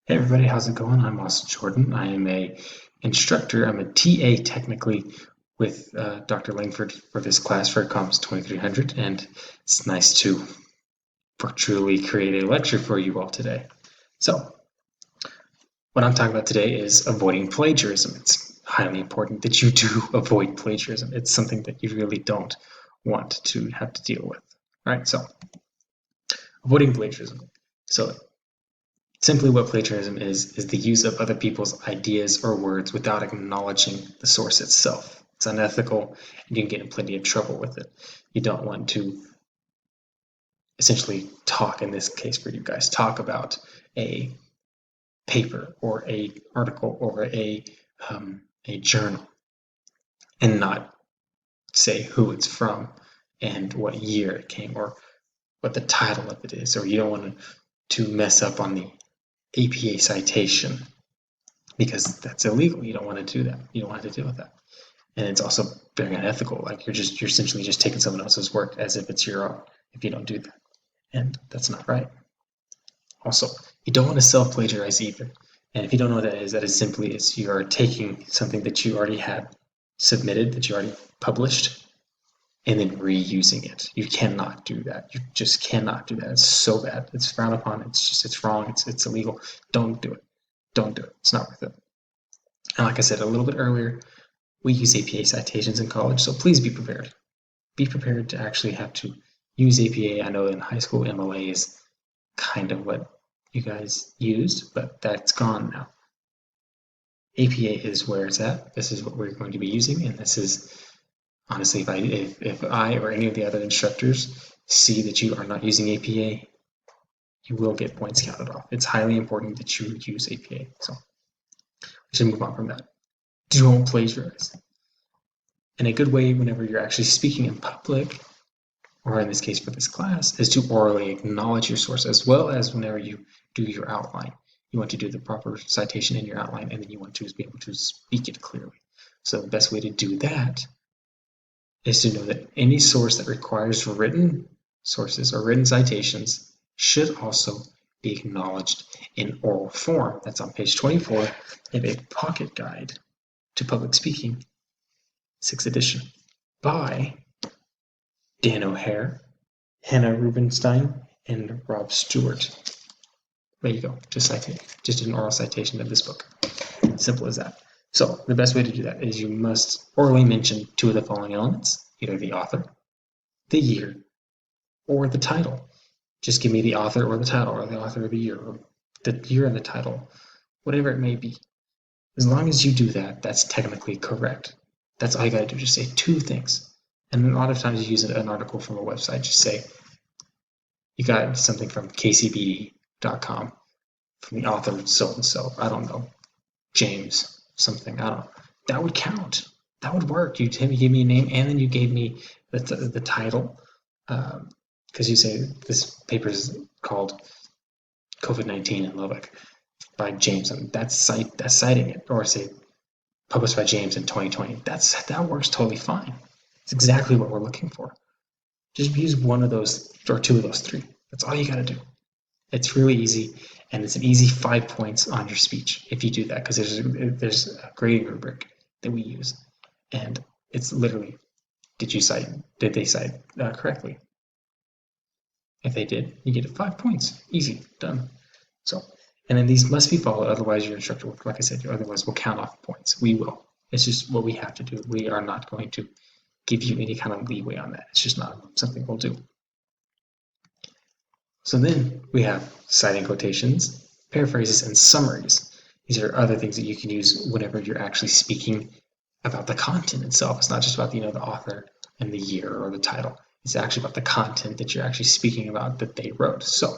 Hey everybody, how's it going? I'm Austin Jordan. I am a instructor. I'm a TA technically with Dr. Langford for this class for Comms 2300, and it's nice to virtually create a lecture for you all today. So, what I'm talking about today is avoiding plagiarism. It's highly important that you do avoid plagiarism. It's something that you really don't want to have to deal with. All right, so avoiding plagiarism. So simply what plagiarism is the use of other people's ideas or words without acknowledging the source itself. It's unethical and you can get in plenty of trouble with it. You don't want to essentially talk, in this case for you guys, talk about a paper or a article or a journal and not say who it's from and what year it came or what the title of it is, or you don't want to mess up on the APA citation because that's illegal. You don't want to do that. You don't want to deal with that. And it's also very unethical. Like you're essentially just taking someone else's work as if it's your own if you don't do that. And that's not right. Also, you don't want to self-plagiarize either. And if you don't know what that is simply you are taking something that you already had submitted, that you already published, and then reusing it. You cannot do that. You just cannot do that. It's so bad. It's frowned upon. It's wrong. It's illegal. Don't do it. Don't do it. It's not worth it. And like I said a little bit earlier, we use APA citations in college, so please be prepared. Be prepared to actually have to use APA. I know in high school MLA is kind of what you guys used, but that's gone now. APA is where it's at. This is what we're going to be using, and this is honestly, if I or any of the other instructors see that you are not using APA, you will get points counted off. It's highly important that you use APA. So we should move on from that. Don't plagiarize. And a good way whenever you're actually speaking in public, or in this case for this class, is to orally acknowledge your source, as well as whenever you do your outline. You want to do the proper citation in your outline, and then you want to be able to speak it clearly. So the best way to do that is to know that any source that requires written sources or written citations should also be acknowledged in oral form. That's on page 24 of a pocket guide to public speaking, 6th edition, by Dan O'Hare, Hannah Rubenstein, and Rob Stewart. There you go, just an oral citation of this book. Simple as that. So the best way to do that is you must orally mention two of the following elements, either the author, the year, or the title. Just give me the author or the title, or the author of the year, or the year and the title, whatever it may be. As long as you do that, that's technically correct. That's all you gotta do, just say two things. And a lot of times you use an article from a website, just say, you got something from kcbd.com, from the author so-and-so, I don't know, James something, I don't know. That would count. That would work. You gave me a name and then you gave me the title, because you say this paper is called COVID-19 in Lubbock by James, and that's citing it, or say published by James in 2020. That works totally fine. It's exactly what we're looking for. Just use one of those or two of those three. That's all you got to do. It's really easy, and it's an easy 5 points on your speech if you do that, because there's a grading rubric that we use, and it's literally, did they cite correctly? If they did, you get 5 points. Easy, done. So, and then these must be followed, otherwise your instructor will, like I said, otherwise will count off points. We will. It's just what we have to do. We are not going to give you any kind of leeway on that. It's just not something we'll do. So then we have citing quotations, paraphrases, and summaries. These are other things that you can use whenever you're actually speaking about the content itself. It's not just about the author and the year or the title. It's actually about the content that you're actually speaking about that they wrote. So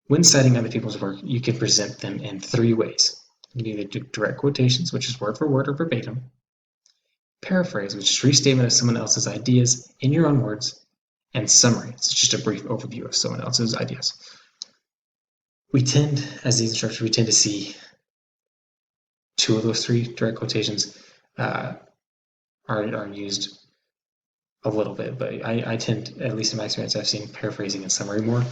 when citing other people's work, you can present them in three ways. You can either do direct quotations, which is word for word or verbatim, paraphrase, which is restatement of someone else's ideas in your own words, and summary. It's just a brief overview of someone else's ideas. We tend, as the instructor, to see two of those three direct quotations are used a little bit, but I tend, at least in my experience, I've seen paraphrasing and summary more.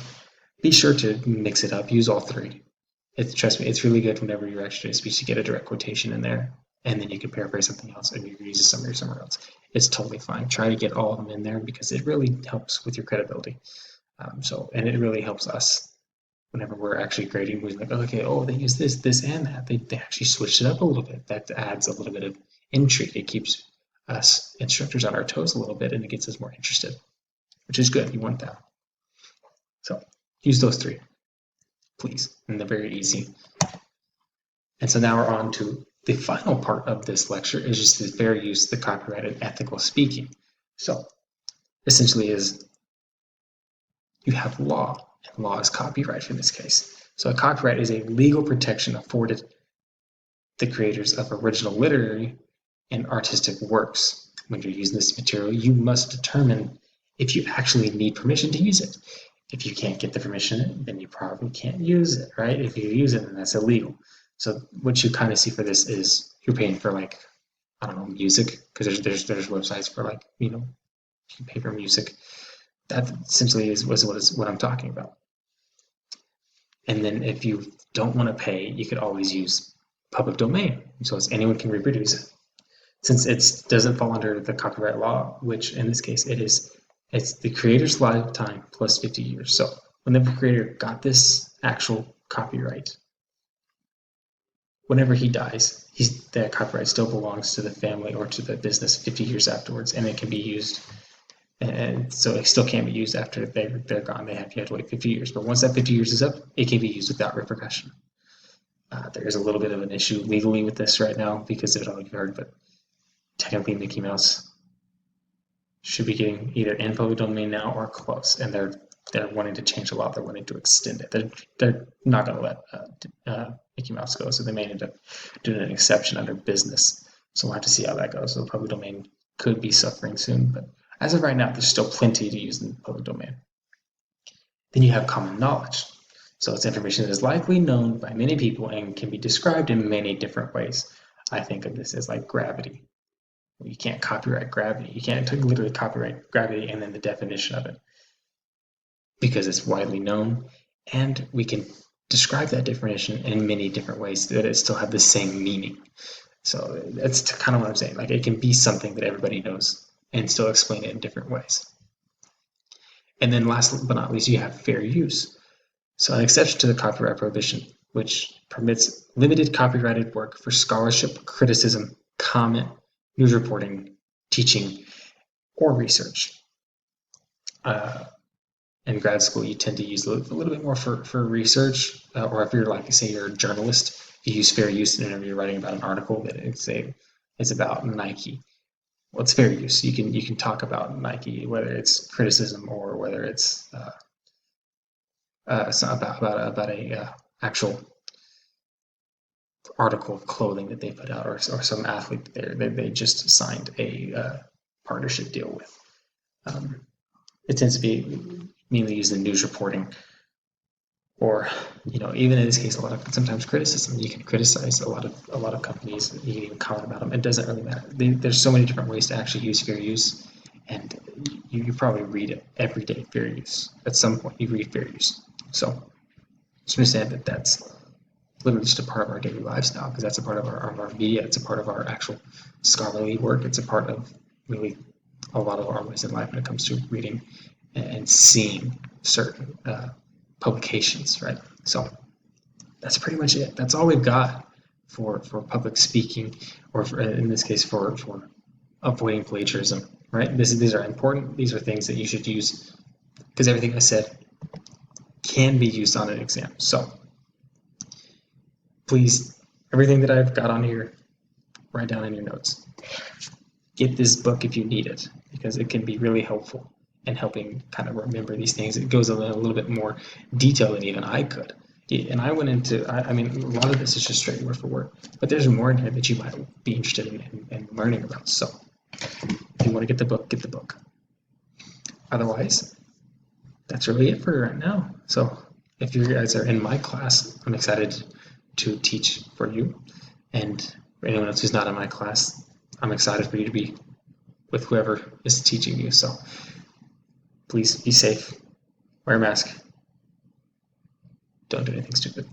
Be sure to mix it up, use all three. Trust me, it's really good whenever you're actually doing a speech to get a direct quotation in there, and then you can paraphrase something else and you use a summary somewhere else. It's totally fine. Try to get all of them in there because it really helps with your credibility. And it really helps us whenever we're actually grading. We're like, okay, oh, they use this, and that. They actually switched it up a little bit. That adds a little bit of intrigue. It keeps us instructors on our toes a little bit, and it gets us more interested, which is good. You want that. So use those three, please, and they're very easy. And so now we're on to the final part of this lecture, is just the fair use, the copyrighted ethical speaking. So essentially is you have law, and law is copyright in this case. So a copyright is a legal protection afforded the creators of original literary and artistic works. When you're using this material, you must determine if you actually need permission to use it. If you can't get the permission, then you probably can't use it, right? If you use it, then that's illegal. So what you kind of see for this is you're paying for, like, I don't know, music, because there's websites for, like, you know, you can pay for music. That essentially is what I'm talking about. And then if you don't want to pay, you could always use public domain, so anyone can reproduce it. Since it doesn't fall under the copyright law, which in this case it's the creator's lifetime plus 50 years. So when the creator got this actual copyright, whenever he dies, that copyright still belongs to the family or to the business 50 years afterwards, and it can be used. And so it still can't be used after they're gone. You have to wait 50 years. But once that 50 years is up, it can be used without repercussion. There is a little bit of an issue legally with this right now because of it all you've heard, but technically Mickey Mouse should be getting either in public domain now or close, and they're wanting to change a lot. They're wanting to extend it. They're not going to let Mickey Mouse go, so they may end up doing an exception under business. So we'll have to see how that goes. So the public domain could be suffering soon, but as of right now, there's still plenty to use in the public domain. Then you have common knowledge. So it's information that is likely known by many people and can be described in many different ways. I think of this as like gravity. You can't copyright gravity. You can't literally copyright gravity and then the definition of it because it's widely known, and we can describe that definition in many different ways that it still have the same meaning. So that's kind of what I'm saying. Like, it can be something that everybody knows and still explain it in different ways. And then last but not least, you have fair use. So an exception to the copyright prohibition, which permits limited copyrighted work for scholarship, criticism, comment, news reporting, teaching, or research. In grad school, you tend to use a little bit more for research, or if you're, like, say you're a journalist, you use fair use whenever you're writing about an article that it's about Nike. Well, it's fair use. You can talk about Nike, whether it's criticism or whether it's about a actual article of clothing that they put out, or some athlete they just signed a partnership deal with. It tends to be mainly used in news reporting, or, you know, even in this case, sometimes criticism. You can criticize a lot of companies. You can even comment about them. It doesn't really matter. There's so many different ways to actually use fair use, and you probably read it every day. Fair use. At some point, you read fair use. So just understand that that's literally just a part of our daily lives now, because that's a part of our media. It's a part of our actual scholarly work. It's a part of really a lot of our ways in life when it comes to reading and seeing certain publications, right? So that's pretty much it. That's all we've got for public speaking, or in this case for avoiding plagiarism, right? These are important. These are things that you should use, because everything I said can be used on an exam. So please, everything that I've got on here, write down in your notes. Get this book if you need it, because it can be really helpful in helping kind of remember these things. It goes in a little bit more detail than even I could. And I went into, I mean, a lot of this is just straight word for word, but there's more in here that you might be interested in learning about. So if you want to get the book, get the book. Otherwise, that's really it for right now. So if you guys are in my class, I'm excited to teach for you. And for anyone else who's not in my class, I'm excited for you to be with whoever is teaching you. So please be safe, wear a mask, don't do anything stupid.